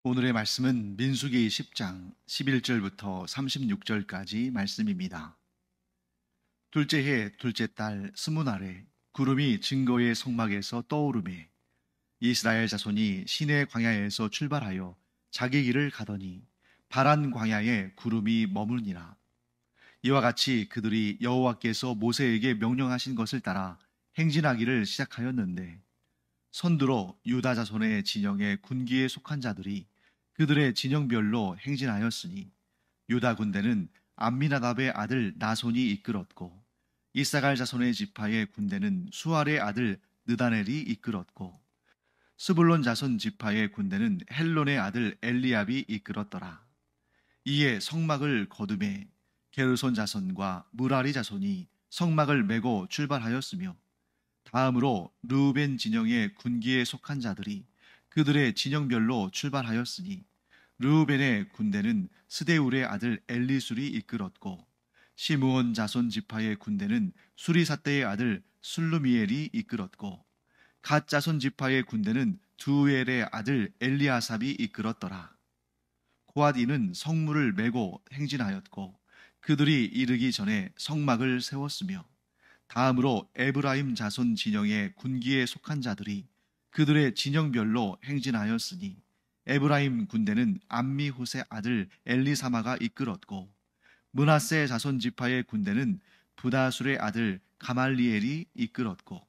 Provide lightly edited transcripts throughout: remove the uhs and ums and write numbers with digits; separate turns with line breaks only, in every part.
오늘의 말씀은 민수기 10장 11절부터 36절까지 말씀입니다. 둘째 해 둘째 달 스무날에 구름이 증거의 성막에서 떠오르매 이스라엘 자손이 시내 광야에서 출발하여 자기 길을 가더니 바란 광야에 구름이 머무니라. 이와 같이 그들이 여호와께서 모세에게 명령하신 것을 따라 행진하기를 시작하였는데 선두로 유다 자손의 진영의 군기에 속한 자들이 그들의 진영별로 행진하였으니 유다 군대는 암미나답의 아들 나손이 이끌었고 이사갈 자손의 지파의 군대는 수알의 아들 느다넬이 이끌었고 스불론 자손 지파의 군대는 헬론의 아들 엘리압이 이끌었더라. 이에 성막을 거두매 게르손 자손과 무라리 자손이 성막을 메고 출발하였으며 다음으로 르우벤 진영의 군기에 속한 자들이 그들의 진영별로 출발하였으니 르우벤의 군대는 스데울의 아들 엘리술이 이끌었고 시므온 자손 지파의 군대는 수리사떼의 아들 술루미엘이 이끌었고 갓 자손 지파의 군대는 두엘의 아들 엘리아삽이 이끌었더라. 고앗이는 성문을 메고 행진하였고 그들이 이르기 전에 성막을 세웠으며 다음으로 에브라임 자손 진영의 군기에 속한 자들이 그들의 진영별로 행진하였으니 에브라임 군대는 암미훗의 아들 엘리사마가 이끌었고 므낫세 자손 지파의 군대는 부다술의 아들 가말리엘이 이끌었고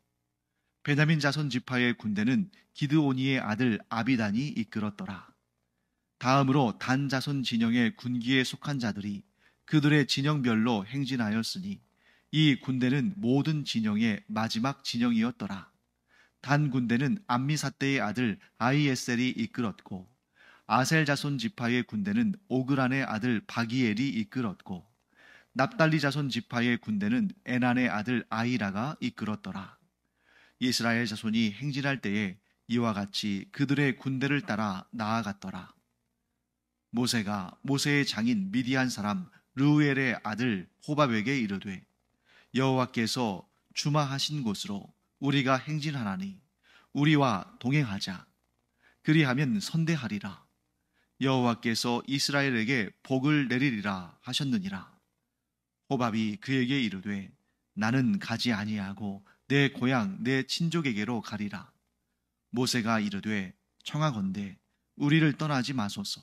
베냐민 자손 지파의 군대는 기드오니의 아들 아비단이 이끌었더라. 다음으로 단 자손 진영의 군기에 속한 자들이 그들의 진영별로 행진하였으니 이 군대는 모든 진영의 마지막 진영이었더라. 단 군대는 암미사떼의 아들 아이에셀이 이끌었고 아셀 자손 지파의 군대는 오그란의 아들 바기엘이 이끌었고 납달리 자손 지파의 군대는 에난의 아들 아이라가 이끌었더라. 이스라엘 자손이 행진할 때에 이와 같이 그들의 군대를 따라 나아갔더라. 모세가 모세의 장인 미디안 사람 르우엘의 아들 호밥에게 이르되 여호와께서 주마하신 곳으로 우리가 행진하나니 우리와 동행하자. 그리하면 선대하리라. 여호와께서 이스라엘에게 복을 내리리라 하셨느니라. 호밥이 그에게 이르되 나는 가지 아니하고 내 고향 내 친족에게로 가리라. 모세가 이르되 청하건대 우리를 떠나지 마소서.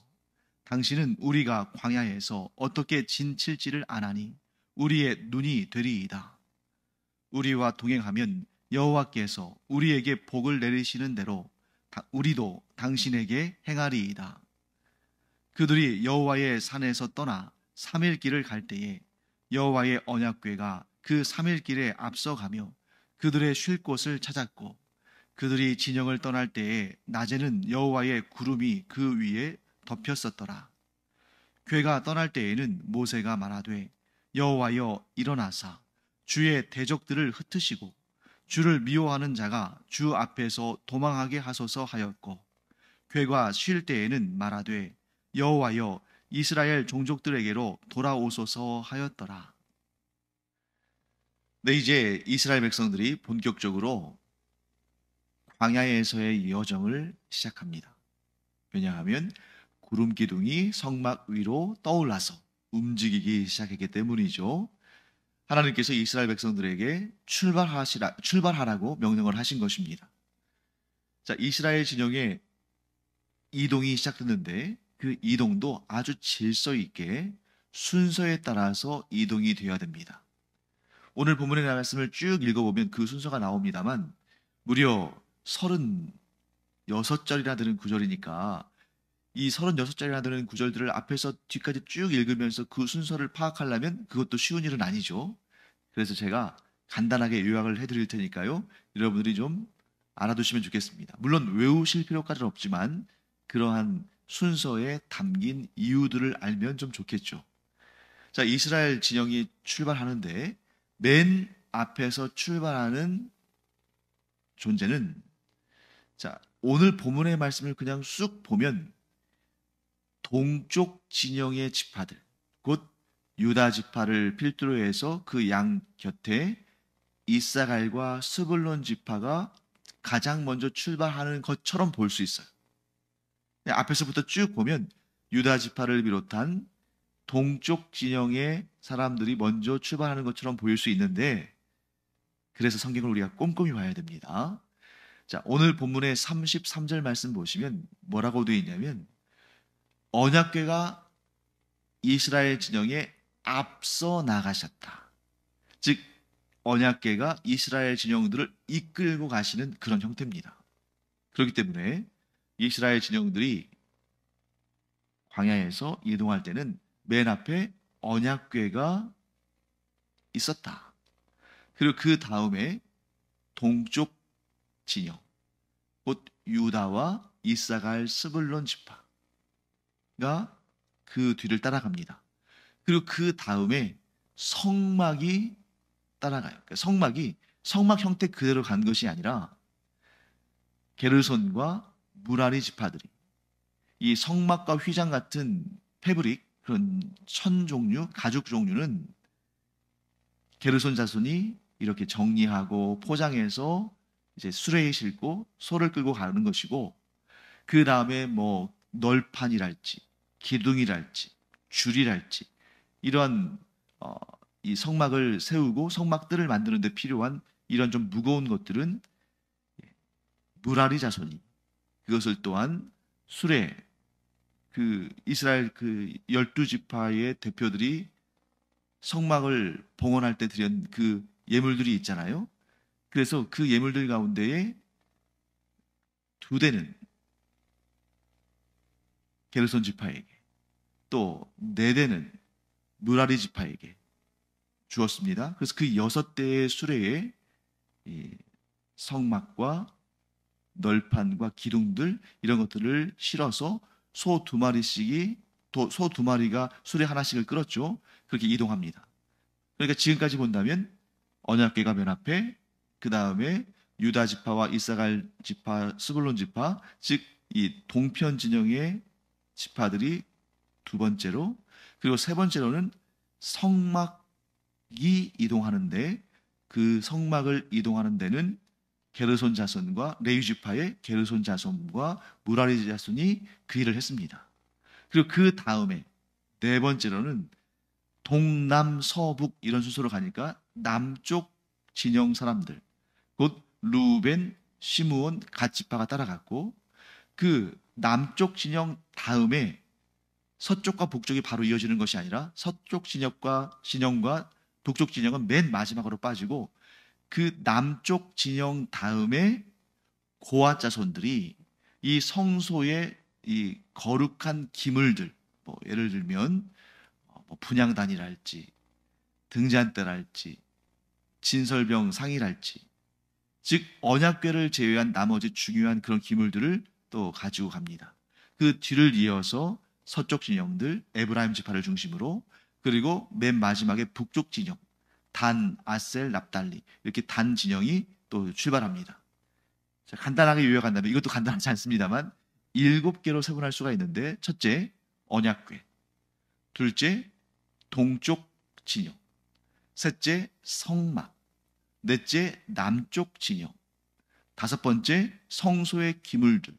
당신은 우리가 광야에서 어떻게 진칠지를 아나니 우리의 눈이 되리이다. 우리와 동행하면 여호와께서 우리에게 복을 내리시는 대로 우리도 당신에게 행하리이다. 그들이 여호와의 산에서 떠나 3일 길을 갈 때에 여호와의 언약궤가 그 3일 길에 앞서가며 그들의 쉴 곳을 찾았고 그들이 진영을 떠날 때에 낮에는 여호와의 구름이 그 위에 덮였었더라. 궤가 떠날 때에는 모세가 말하되 여호와여 일어나사 주의 대적들을 흩으시고 주를 미워하는 자가 주 앞에서 도망하게 하소서 하였고 궤가 쉴 때에는 말하되 여호와여 이스라엘 종족들에게로 돌아오소서 하였더라. 네, 이제 이스라엘 백성들이 본격적으로 광야에서의 여정을 시작합니다. 왜냐하면 구름 기둥이 성막 위로 떠올라서 움직이기 시작했기 때문이죠. 하나님께서 이스라엘 백성들에게 출발하라고 명령을 하신 것입니다. 자, 이스라엘 진영의 이동이 시작됐는데 그 이동도 아주 질서 있게 순서에 따라서 이동이 되어야 됩니다. 오늘 본문의 말씀을 쭉 읽어보면 그 순서가 나옵니다만 무려 36절이나 되는 구절이니까 이 36절이나 되는 구절들을 앞에서 뒤까지 쭉 읽으면서 그 순서를 파악하려면 그것도 쉬운 일은 아니죠. 그래서 제가 간단하게 요약을 해드릴 테니까요. 여러분들이 좀 알아두시면 좋겠습니다. 물론 외우실 필요까지는 없지만 그러한 순서에 담긴 이유들을 알면 좀 좋겠죠. 자, 이스라엘 진영이 출발하는데 맨 앞에서 출발하는 존재는 자, 오늘 본문의 말씀을 그냥 쑥 보면 동쪽 진영의 지파들, 곧 유다 지파를 필두로 해서 그 양 곁에 이사갈과 스불론 지파가 가장 먼저 출발하는 것처럼 볼 수 있어요. 앞에서부터 쭉 보면 유다 지파를 비롯한 동쪽 진영의 사람들이 먼저 출발하는 것처럼 보일 수 있는데, 그래서 성경을 우리가 꼼꼼히 봐야 됩니다. 자, 오늘 본문의 33절 말씀 보시면 뭐라고 되어 있냐면, 언약궤가 이스라엘 진영에 앞서 나가셨다. 즉, 언약궤가 이스라엘 진영들을 이끌고 가시는 그런 형태입니다. 그렇기 때문에 이스라엘 진영들이 광야에서 이동할 때는 맨 앞에 언약궤가 있었다. 그리고 그 다음에 동쪽 진영, 곧 유다와 이사갈 스불론 지파가 그 뒤를 따라갑니다. 그리고 그 다음에 성막이 따라가요. 그러니까 성막 형태 그대로 간 것이 아니라 게르손과 무라리 지파들이 이 성막과 휘장 같은 패브릭, 그런 천 종류, 가죽 종류는 게르손 자손이 이렇게 정리하고 포장해서 이제 수레에 싣고 소를 끌고 가는 것이고, 그 다음에 뭐 널판이랄지 기둥이랄지 줄이랄지 이런 이 성막을 세우고 성막들을 만드는 데 필요한 이런 좀 무거운 것들은 무라리 자손이 그것을 또한 수레, 그 이스라엘 그 12지파의 대표들이 성막을 봉헌할 때 드린 그 예물들이 있잖아요. 그래서 그 예물들 가운데에 두 대는 게르손 지파에게, 또 네 대는 무라리 지파에게 주었습니다. 그래서 그 6대의 수레에 이 성막과 널판과 기둥들 이런 것들을 실어서 소 2마리씩이 소 2마리가 수레 하나씩을 끌었죠. 그렇게 이동합니다. 그러니까 지금까지 본다면 언약궤가 맨 앞에, 그 다음에 유다 지파와 이사갈 지파, 스불론 지파, 즉 이 동편 진영의 지파들이 두 번째로, 그리고 세 번째로는 성막이 이동하는데, 그 성막을 이동하는 데는 게르손 자손과 레위 지파의 게르손 자손과 무라리 자손이 그 일을 했습니다. 그리고 그 다음에 네 번째로는 동남서북 이런 순서로 가니까 남쪽 진영 사람들, 곧 루벤, 시므온, 갓 지파가 따라갔고, 그 남쪽 진영 다음에 서쪽과 북쪽이 바로 이어지는 것이 아니라 서쪽 진영과 북쪽 진영은 맨 마지막으로 빠지고, 그 남쪽 진영 다음에 고아 자손들이 이 성소의 이 거룩한 기물들, 뭐 예를 들면 뭐 분향단이랄지 등잔대랄지 진설병 상이랄지, 즉 언약궤를 제외한 나머지 중요한 그런 기물들을 또 가지고 갑니다. 그 뒤를 이어서 서쪽 진영들 에브라임 지파를 중심으로, 그리고 맨 마지막에 북쪽 진영 단, 아셀, 납달리 이렇게 단 진영이 또 출발합니다. 자, 간단하게 요약한다면, 이것도 간단하지 않습니다만 7개로 세분할 수가 있는데, 첫째 언약궤, 둘째 동쪽 진영, 셋째 성막, 넷째 남쪽 진영, 다섯 번째 성소의 기물들,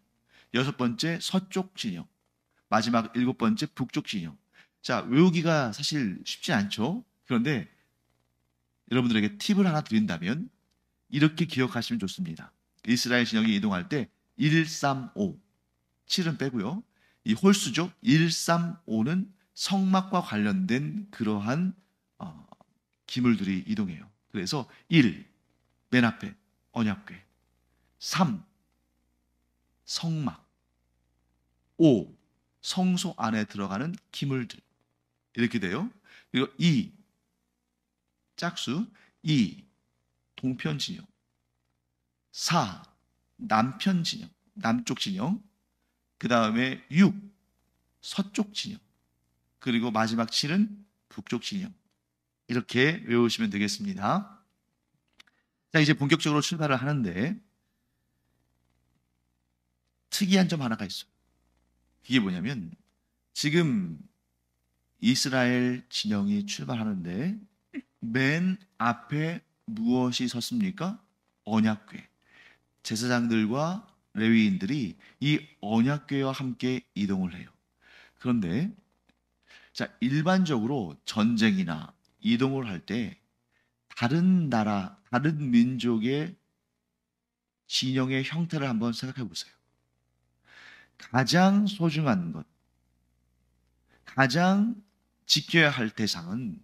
여섯 번째 서쪽 진영, 마지막 일곱 번째 북쪽 진영. 자, 외우기가 사실 쉽지 않죠. 그런데 여러분들에게 팁을 하나 드린다면 이렇게 기억하시면 좋습니다. 이스라엘 진영이 이동할 때 1, 3, 5, 7은 빼고요. 이 홀수죠. 1, 3, 5는 성막과 관련된 그러한 기물들이 이동해요. 그래서 1, 맨 앞에 언약궤, 3, 성막, 5, 성소 안에 들어가는 기물들 이렇게 돼요. 그리고 2, 짝수, 2, 동편 진영, 4, 남편 진영, 남쪽 진영, 그 다음에 6, 서쪽 진영, 그리고 마지막 7은 북쪽 진영. 이렇게 외우시면 되겠습니다. 자, 이제 본격적으로 출발을 하는데 특이한 점 하나가 있어요. 그게 뭐냐면, 지금 이스라엘 진영이 출발하는데 맨 앞에 무엇이 섰습니까? 언약궤. 제사장들과 레위인들이 이 언약궤와 함께 이동을 해요. 그런데 자, 일반적으로 전쟁이나 이동을 할 때 다른 나라, 다른 민족의 진영의 형태를 한번 생각해 보세요. 가장 소중한 것, 가장 지켜야 할 대상은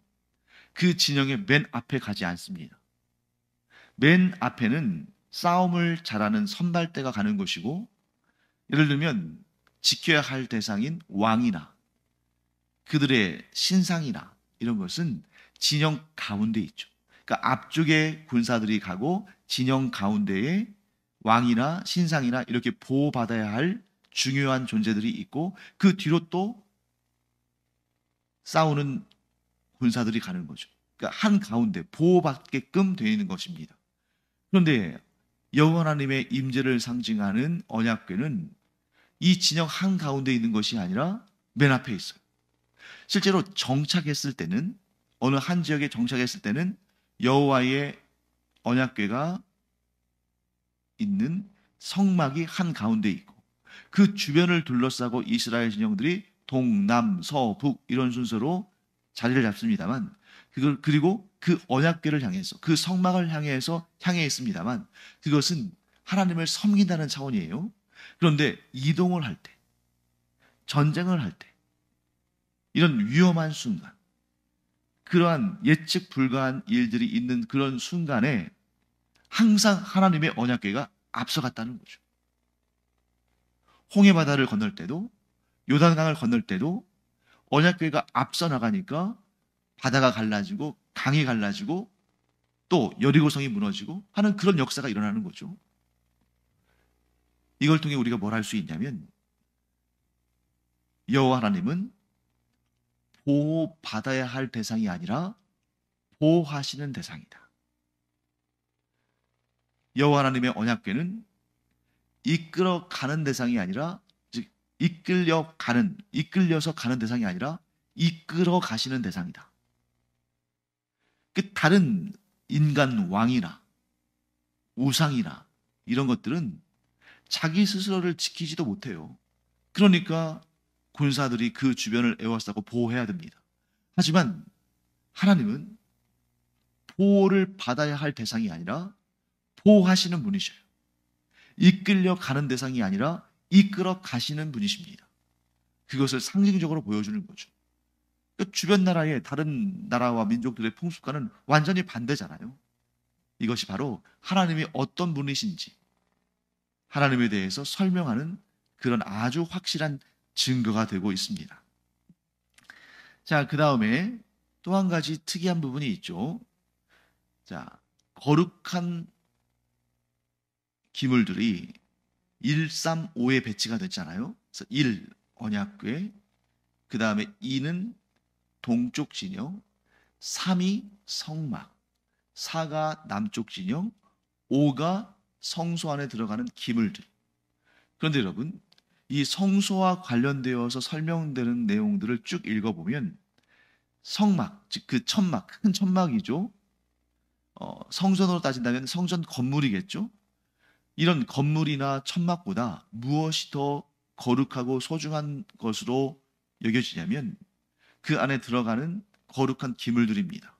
그 진영의 맨 앞에 가지 않습니다. 맨 앞에는 싸움을 잘하는 선발대가 가는 것이고, 예를 들면 지켜야 할 대상인 왕이나 그들의 신상이나 이런 것은 진영 가운데 있죠. 그러니까 앞쪽에 군사들이 가고 진영 가운데에 왕이나 신상이나 이렇게 보호받아야 할 중요한 존재들이 있고, 그 뒤로 또 싸우는 군사들이 가는 거죠. 그러니까 한 가운데 보호받게끔 되어 있는 것입니다. 그런데 여호와 하나님의 임재를 상징하는 언약궤는 이 진영 한 가운데 있는 것이 아니라 맨 앞에 있어요. 실제로 정착했을 때는, 어느 한 지역에 정착했을 때는 여호와의 언약궤가 있는 성막이 한 가운데 있고, 그 주변을 둘러싸고 이스라엘 진영들이 동남 서북 이런 순서로 자리를 잡습니다만, 그리고 그 언약궤를 향해서, 그 성막을 향해서 향해 있습니다만, 그것은 하나님을 섬긴다는 차원이에요. 그런데 이동을 할 때, 전쟁을 할 때, 이런 위험한 순간, 그러한 예측 불가한 일들이 있는 그런 순간에 항상 하나님의 언약궤가 앞서갔다는 거죠. 홍해 바다를 건널 때도, 요단강을 건널 때도 언약궤가 앞서 나가니까 바다가 갈라지고 강이 갈라지고 또 여리고성이 무너지고 하는 그런 역사가 일어나는 거죠. 이걸 통해 우리가 뭘 할 수 있냐면, 여호와 하나님은 보호받아야 할 대상이 아니라 보호하시는 대상이다. 여호와 하나님의 언약궤는 이끌어가는 대상이 아니라, 즉 이끌려서 가는 대상이 아니라 이끌어 가시는 대상이다. 그 다른 인간 왕이나 우상이나 이런 것들은 자기 스스로를 지키지도 못해요. 그러니까 군사들이 그 주변을 에워싸고 보호해야 됩니다. 하지만 하나님은 보호를 받아야 할 대상이 아니라 보호하시는 분이셔요. 이끌려 가는 대상이 아니라 이끌어 가시는 분이십니다. 그것을 상징적으로 보여주는 거죠. 그러니까 주변 나라의 다른 나라와 민족들의 풍습과는 완전히 반대잖아요. 이것이 바로 하나님이 어떤 분이신지 하나님에 대해서 설명하는 그런 아주 확실한 증거가 되고 있습니다. 자, 그 다음에 또 한 가지 특이한 부분이 있죠. 자, 거룩한 기물들이 1, 3, 5에 배치가 됐잖아요. 그래서 1, 언약궤, 그 다음에 2는 동쪽 진영, 3이 성막, 4가 남쪽 진영, 5가 성소 안에 들어가는 기물들. 그런데 여러분, 이 성소와 관련되어서 설명되는 내용들을 쭉 읽어보면 성막, 즉 그 천막, 큰 천막이죠. 성전으로 따진다면 성전 건물이겠죠. 이런 건물이나 천막보다 무엇이 더 거룩하고 소중한 것으로 여겨지냐면 그 안에 들어가는 거룩한 기물들입니다.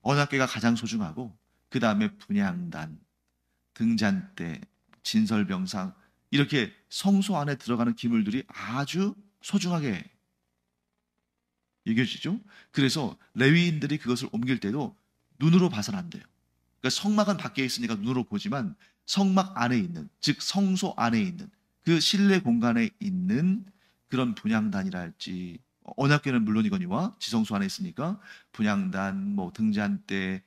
언약궤가 가장 소중하고, 그 다음에 분향단, 등잔대, 진설병상, 이렇게 성소 안에 들어가는 기물들이 아주 소중하게 여겨지죠. 그래서 레위인들이 그것을 옮길 때도 눈으로 봐서는 안 돼요. 그러니까 성막은 밖에 있으니까 눈으로 보지만 성막 안에 있는, 즉 성소 안에 있는 그 실내 공간에 있는 그런 분향단이랄지, 언약궤는 물론이거니와 지성소 안에 있으니까 분향단, 뭐 등잔대,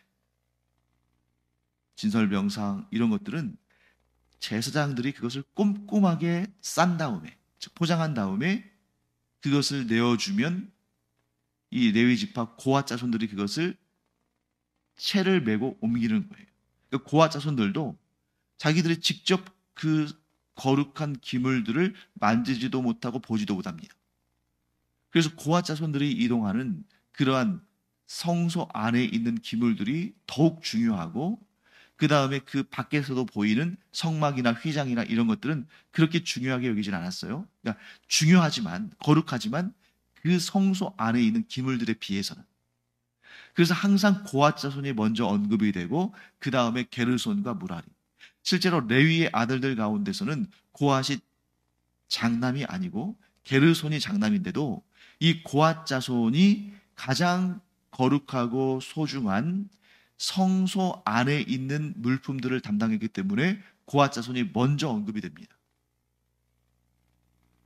진설병상 이런 것들은 제사장들이 그것을 꼼꼼하게 싼 다음에, 즉 포장한 다음에 그것을 내어주면 이 레위 지파 고아 자손들이 그것을 채를 메고 옮기는 거예요. 그러니까 고아 자손들도 자기들이 직접 그 거룩한 기물들을 만지지도 못하고 보지도 못합니다. 그래서 고아 자손들이 이동하는 그러한 성소 안에 있는 기물들이 더욱 중요하고, 그 다음에 그 밖에서도 보이는 성막이나 휘장이나 이런 것들은 그렇게 중요하게 여기진 않았어요. 그러니까 중요하지만, 거룩하지만 그 성소 안에 있는 기물들에 비해서는. 그래서 항상 고앗 자손이 먼저 언급이 되고 그 다음에 게르손과 무라리. 실제로 레위의 아들들 가운데서는 고앗이 장남이 아니고 게르손이 장남인데도 이 고앗 자손이 가장 거룩하고 소중한 성소 안에 있는 물품들을 담당했기 때문에 고앗 자손이 먼저 언급이 됩니다.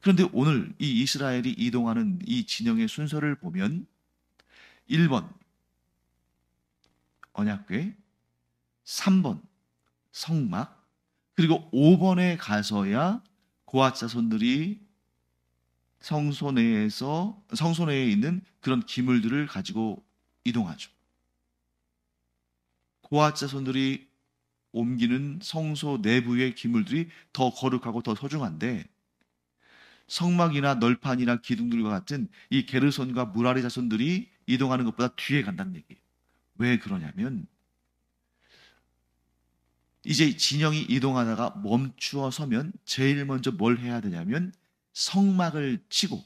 그런데 오늘 이 이스라엘이 이동하는 이 진영의 순서를 보면 1번 언약궤, 3번 성막, 그리고 5번에 가서야 고앗 자손들이 성소 내에 있는 그런 기물들을 가지고 이동하죠. 고앗 자손들이 옮기는 성소 내부의 기물들이 더 거룩하고 더 소중한데 성막이나 널판이나 기둥들과 같은 이 게르손과 무라리 자손들이 이동하는 것보다 뒤에 간다는 얘기예요. 왜 그러냐면 이제 진영이 이동하다가 멈추어 서면 제일 먼저 뭘 해야 되냐면 성막을 치고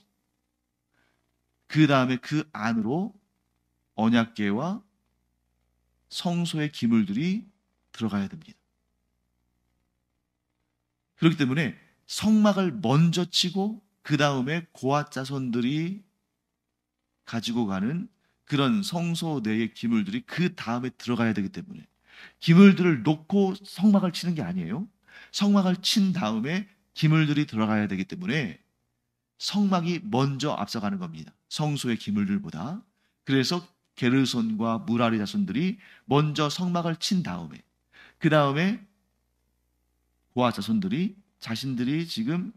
그 다음에 그 안으로 언약궤와 성소의 기물들이 들어가야 됩니다. 그렇기 때문에 성막을 먼저 치고 그 다음에 고앗 자손들이 가지고 가는 그런 성소 내의 기물들이 그 다음에 들어가야 되기 때문에 기물들을 놓고 성막을 치는 게 아니에요. 성막을 친 다음에 기물들이 들어가야 되기 때문에 성막이 먼저 앞서가는 겁니다. 성소의 기물들보다. 그래서 게르손과 무라리 자손들이 먼저 성막을 친 다음에 그 다음에 고앗 자손들이 자신들이 지금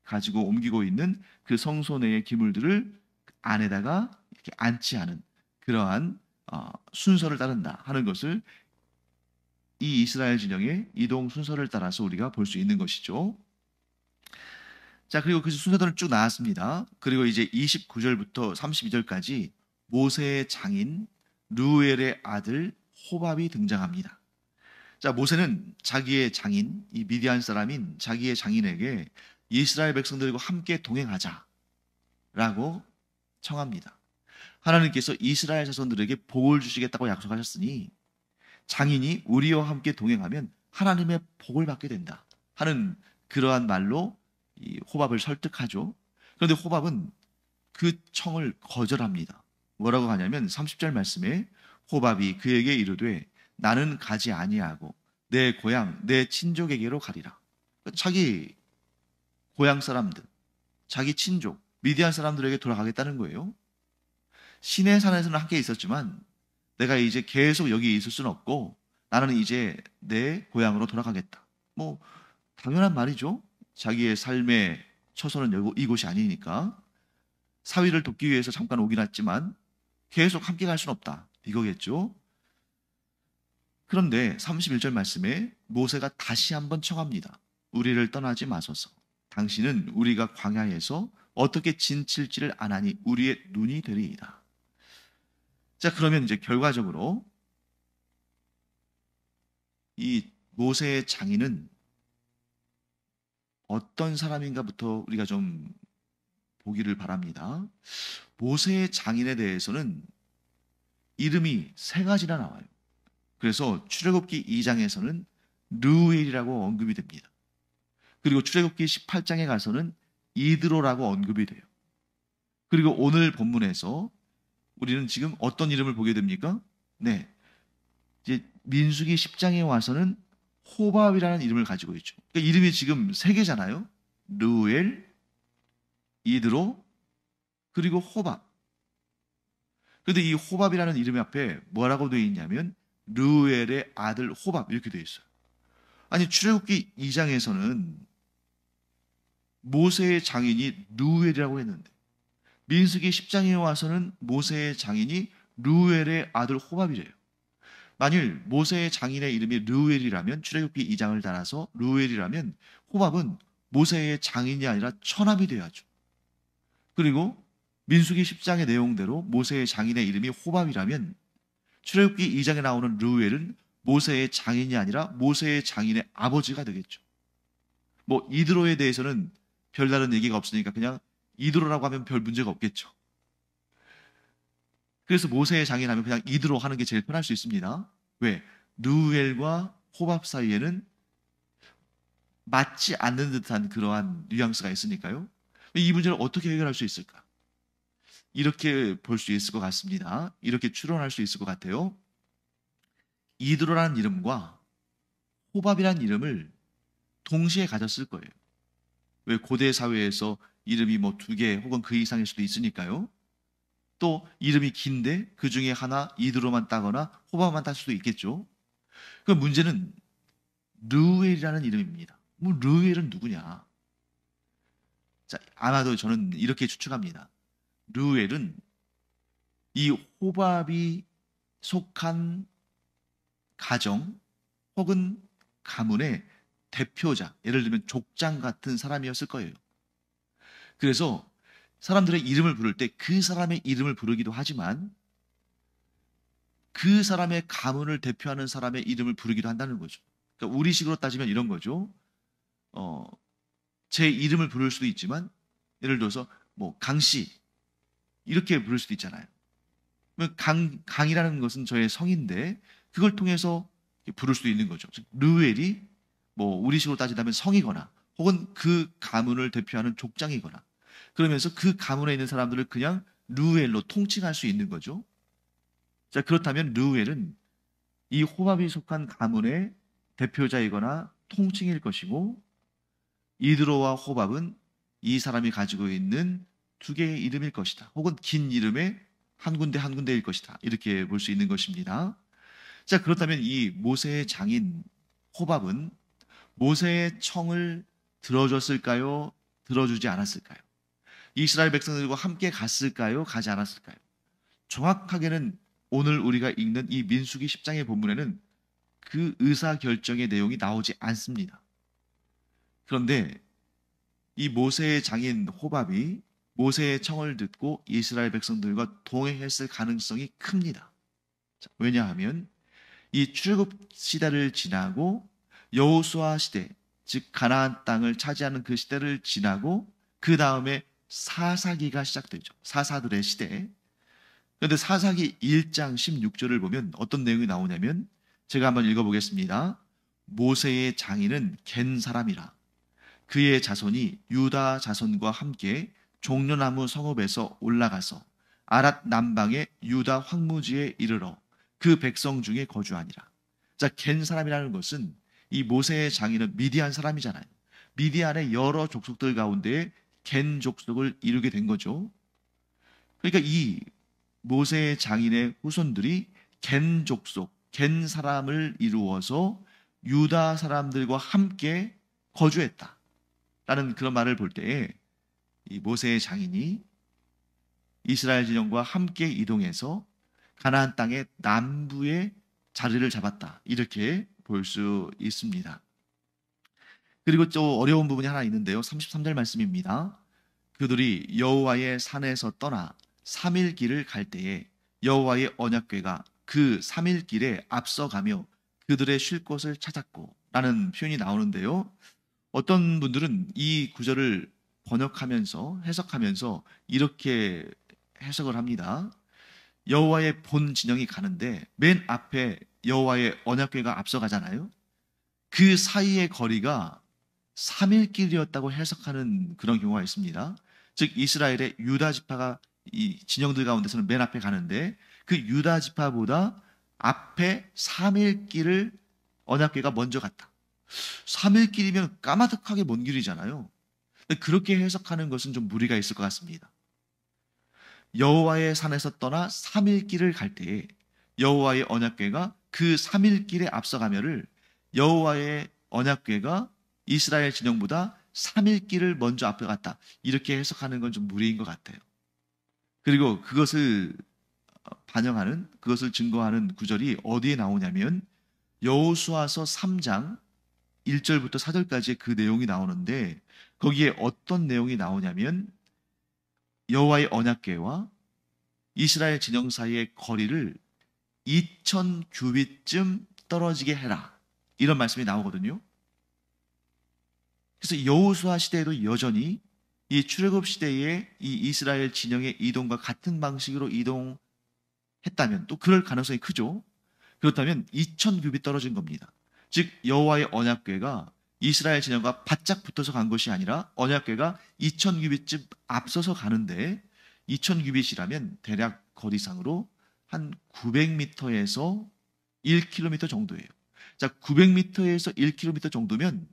가지고 옮기고 있는 그 성소 내의 기물들을 안에다가 이렇게 안치 않은 그러한 순서를 따른다 하는 것을 이 이스라엘 진영의 이동 순서를 따라서 우리가 볼 수 있는 것이죠. 자, 그리고 그 순서들은 쭉 나왔습니다. 그리고 이제 29절부터 32절까지 모세의 장인 르우엘의 아들 호밥이 등장합니다. 자, 모세는 자기의 장인, 이 미디안 사람인 자기의 장인에게 이스라엘 백성들과 함께 동행하자라고 청합니다. 하나님께서 이스라엘 자손들에게 복을 주시겠다고 약속하셨으니 장인이 우리와 함께 동행하면 하나님의 복을 받게 된다 하는 그러한 말로 이 호밥을 설득하죠. 그런데 호밥은 그 청을 거절합니다. 뭐라고 하냐면 30절 말씀에 호밥이 그에게 이르되 나는 가지 아니하고 내 고향 내 친족에게로 가리라. 자기 고향 사람들, 자기 친족 미디안 사람들에게 돌아가겠다는 거예요. 시내 산에서는 함께 있었지만 내가 이제 계속 여기 있을 수는 없고 나는 이제 내 고향으로 돌아가겠다. 뭐 당연한 말이죠. 자기의 삶의 처소는 이곳이 아니니까 사위를 돕기 위해서 잠깐 오긴 했지만 계속 함께 갈 수는 없다 이거겠죠. 그런데 31절 말씀에 모세가 다시 한번 청합니다. 우리를 떠나지 마소서. 당신은 우리가 광야에서 어떻게 진칠지를 아나니 우리의 눈이 되리이다. 자, 그러면 이제 결과적으로 이 모세의 장인은 어떤 사람인가부터 우리가 좀 보기를 바랍니다. 모세의 장인에 대해서는 이름이 세 가지나 나와요. 그래서 출애굽기 2장에서는 르우엘이라고 언급이 됩니다. 그리고 출애굽기 18장에 가서는 이드로라고 언급이 돼요. 그리고 오늘 본문에서 우리는 지금 어떤 이름을 보게 됩니까? 네, 이제 민수기 10장에 와서는 호밥이라는 이름을 가지고 있죠. 그러니까 이름이 지금 세 개잖아요. 르우엘, 이드로, 그리고 호밥. 그런데 이 호밥이라는 이름 앞에 뭐라고 되어 있냐면 르우엘의 아들 호밥 이렇게 되어 있어요. 아니 출애굽기 2장에서는 모세의 장인이 르우엘이라고 했는데 민수기 10장에 와서는 모세의 장인이 르우엘의 아들 호밥이래요. 만일 모세의 장인의 이름이 르우엘이라면 출애굽기 2장을 따라서 르우엘이라면 호밥은 모세의 장인이 아니라 처남이 되어야죠. 그리고 민수기 10장의 내용대로 모세의 장인의 이름이 호밥이라면 출애굽기 2장에 나오는 르우엘은 모세의 장인이 아니라 모세의 장인의 아버지가 되겠죠. 뭐 이드로에 대해서는 별다른 얘기가 없으니까 그냥 이드로라고 하면 별 문제가 없겠죠. 그래서 모세의 장인 하면 그냥 이드로 하는 게 제일 편할 수 있습니다. 왜? 르우엘과 호밥 사이에는 맞지 않는 듯한 그러한 뉘앙스가 있으니까요. 이 문제를 어떻게 해결할 수 있을까? 이렇게 볼 수 있을 것 같습니다. 이렇게 추론할 수 있을 것 같아요. 이드로라는 이름과 호밥이라는 이름을 동시에 가졌을 거예요. 왜? 고대 사회에서 이름이 뭐 2개 혹은 그 이상일 수도 있으니까요. 또 이름이 긴데 그 중에 하나 이드로만 따거나 호밥만 딸 수도 있겠죠. 그 문제는 르우엘이라는 이름입니다. 뭐 르우엘은 누구냐? 자, 아마도 저는 이렇게 추측합니다. 르우엘은 이 호밥이 속한 가정 혹은 가문의 대표자, 예를 들면 족장 같은 사람이었을 거예요. 그래서 사람들의 이름을 부를 때 그 사람의 이름을 부르기도 하지만 그 사람의 가문을 대표하는 사람의 이름을 부르기도 한다는 거죠. 그러니까 우리식으로 따지면 이런 거죠. 제 이름을 부를 수도 있지만 예를 들어서 뭐 강씨 이렇게 부를 수도 있잖아요. 강이라는 것은 저의 성인데 그걸 통해서 부를 수도 있는 거죠. 즉 르웰이 뭐 우리식으로 따지자면 성이거나 혹은 그 가문을 대표하는 족장이거나 그러면서 그 가문에 있는 사람들을 그냥 르웰로 통칭할 수 있는 거죠. 자, 그렇다면 르웰은 이 호밥이 속한 가문의 대표자이거나 통칭일 것이고 이드로와 호밥은 이 사람이 가지고 있는 2개의 이름일 것이다. 혹은 긴 이름의 한 군데 한 군데일 것이다. 이렇게 볼 수 있는 것입니다. 자, 그렇다면 이 모세의 장인 호밥은 모세의 청을 들어줬을까요? 들어주지 않았을까요? 이스라엘 백성들과 함께 갔을까요? 가지 않았을까요? 정확하게는 오늘 우리가 읽는 이 민수기 10장의 본문에는 그 의사결정의 내용이 나오지 않습니다. 그런데 이 모세의 장인 호밥이 모세의 청을 듣고 이스라엘 백성들과 동행했을 가능성이 큽니다. 자, 왜냐하면 이 출애굽 시대를 지나고 여호수아 시대, 즉 가나안 땅을 차지하는 그 시대를 지나고 그 다음에 사사기가 시작되죠. 사사들의 시대. 그런데 사사기 1장 16절을 보면 어떤 내용이 나오냐면 제가 한번 읽어보겠습니다. 모세의 장인은 겐 사람이라 그의 자손이 유다 자손과 함께 종려나무 성읍에서 올라가서 아랏 남방의 유다 황무지에 이르러 그 백성 중에 거주하니라. 자, 겐 사람이라는 것은 이 모세의 장인은 미디안 사람이잖아요. 미디안의 여러 족속들 가운데 겐 족속을 이루게 된 거죠. 그러니까 이 모세의 장인의 후손들이 겐 족속, 겐 사람을 이루어서 유다 사람들과 함께 거주했다. 라는 그런 말을 볼 때에 이 모세의 장인이 이스라엘 진영과 함께 이동해서 가나안 땅의 남부에 자리를 잡았다. 이렇게 볼 수 있습니다. 그리고 또 어려운 부분이 하나 있는데요. 33절 말씀입니다. 그들이 여호와의 산에서 떠나 3일 길을 갈 때에 여호와의 언약궤가 그 3일 길에 앞서가며 그들의 쉴 곳을 찾았고 라는 표현이 나오는데요. 어떤 분들은 이 구절을 번역하면서 해석하면서 이렇게 해석을 합니다. 여호와의 본 진영이 가는데 맨 앞에 여호와의 언약궤가 앞서가잖아요. 그 사이의 거리가 3일 길이었다고 해석하는 그런 경우가 있습니다. 즉 이스라엘의 유다 지파가 이 진영들 가운데서는 맨 앞에 가는데 그 유다 지파보다 앞에 3일 길을 언약궤가 먼저 갔다. 3일 길이면 까마득하게 먼 길이잖아요. 그렇게 해석하는 것은 좀 무리가 있을 것 같습니다. 여호와의 산에서 떠나 3일 길을 갈 때에 여호와의 언약궤가 그 3일 길에 앞서가며를 여호와의 언약궤가 이스라엘 진영보다 3일 길을 먼저 앞에 갔다. 이렇게 해석하는 건 좀 무리인 것 같아요. 그리고 그것을 반영하는, 그것을 증거하는 구절이 어디에 나오냐면 여호수아서 3장 1절부터 4절까지의 그 내용이 나오는데 거기에 어떤 내용이 나오냐면 여호와의 언약궤와 이스라엘 진영 사이의 거리를 2000규빗쯤 떨어지게 해라. 이런 말씀이 나오거든요. 그래서 여호수아 시대에도 여전히 이 출애굽 시대의 이 이스라엘 진영의 이동과 같은 방식으로 이동했다면 또 그럴 가능성이 크죠. 그렇다면 2000규빗 떨어진 겁니다. 즉 여호와의 언약궤가 이스라엘 진영과 바짝 붙어서 간 것이 아니라 언약궤가 2000규빗쯤 앞서서 가는데 2000규빗이라면 대략 거리상으로 한 900m에서 1km 정도예요. 자, 900m에서 1km 정도면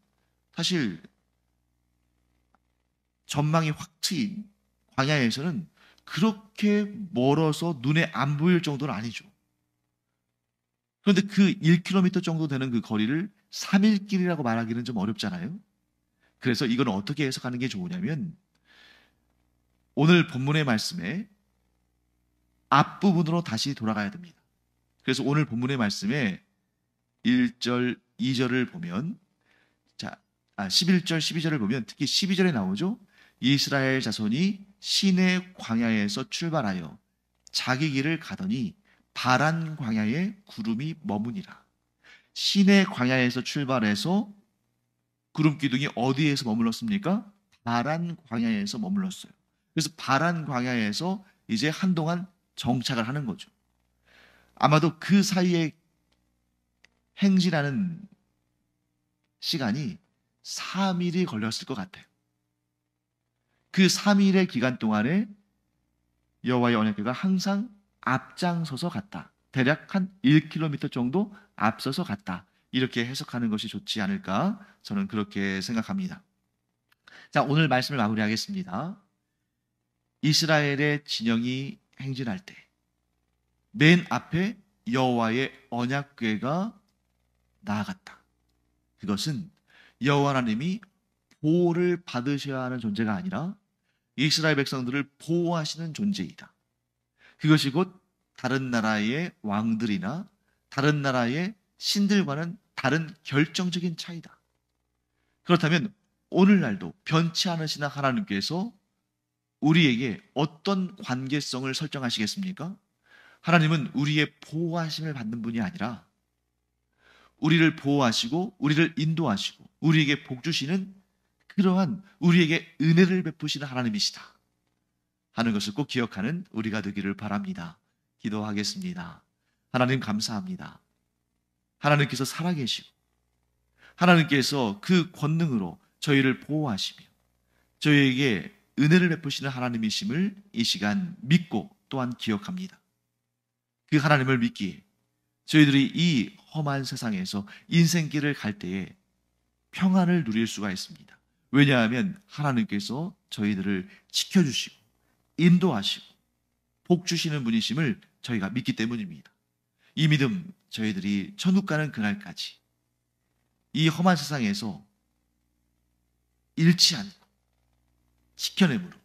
사실 전망이 확 트인 광야에서는 그렇게 멀어서 눈에 안 보일 정도는 아니죠. 그런데 그 1km 정도 되는 그 거리를 3일 길이라고 말하기는 좀 어렵잖아요. 그래서 이건 어떻게 해석하는 게 좋으냐면 오늘 본문의 말씀에 앞부분으로 다시 돌아가야 됩니다. 그래서 오늘 본문의 말씀에 1절, 2절을 보면 11절, 12절을 보면 특히 12절에 나오죠. 이스라엘 자손이 시내 광야에서 출발하여 자기 길을 가더니 바란 광야에 구름이 머무니라. 시내 광야에서 출발해서 구름 기둥이 어디에서 머물렀습니까? 바란 광야에서 머물렀어요. 그래서 바란 광야에서 이제 한동안 정착을 하는 거죠. 아마도 그 사이에 행진하는 시간이 3일이 걸렸을 것 같아요. 그 3일의 기간 동안에 여호와의 언약궤가 항상 앞장서서 갔다. 대략 한 1km 정도 앞서서 갔다. 이렇게 해석하는 것이 좋지 않을까? 저는 그렇게 생각합니다. 자, 오늘 말씀을 마무리하겠습니다. 이스라엘의 진영이 행진할 때 맨 앞에 여호와의 언약궤가 나아갔다. 그것은 여호와 하나님이 보호를 받으셔야 하는 존재가 아니라 이스라엘 백성들을 보호하시는 존재이다. 그것이 곧 다른 나라의 왕들이나 다른 나라의 신들과는 다른 결정적인 차이다. 그렇다면 오늘날도 변치 않으시나 하나님께서 우리에게 어떤 관계성을 설정하시겠습니까? 하나님은 우리의 보호하심을 받는 분이 아니라 우리를 보호하시고 우리를 인도하시고 우리에게 복 주시는 그러한 우리에게 은혜를 베푸시는 하나님이시다 하는 것을 꼭 기억하는 우리가 되기를 바랍니다. 기도하겠습니다. 하나님 감사합니다. 하나님께서 살아계시고 하나님께서 그 권능으로 저희를 보호하시며 저희에게 은혜를 베푸시는 하나님이심을 이 시간 믿고 또한 기억합니다. 그 하나님을 믿기에 저희들이 이 험한 세상에서 인생길을 갈 때에 평안을 누릴 수가 있습니다. 왜냐하면 하나님께서 저희들을 지켜주시고 인도하시고 복 주시는 분이심을 저희가 믿기 때문입니다. 이 믿음 저희들이 천국 가는 그날까지 이 험한 세상에서 잃지 않고 지켜내므로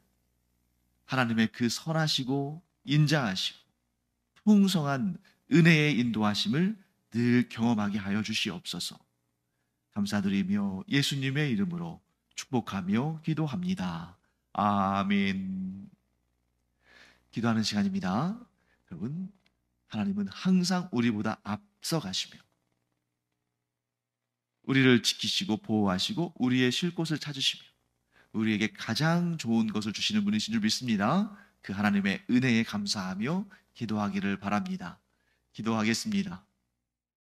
하나님의 그 선하시고 인자하시고 풍성한 은혜의 인도하심을 늘 경험하게 하여 주시옵소서. 감사드리며 예수님의 이름으로 축복하며 기도합니다. 아멘. 기도하는 시간입니다. 여러분, 하나님은 항상 우리보다 앞서 가시며 우리를 지키시고 보호하시고 우리의 쉴 곳을 찾으시며 우리에게 가장 좋은 것을 주시는 분이신 줄 믿습니다. 그 하나님의 은혜에 감사하며 기도하기를 바랍니다. 기도하겠습니다.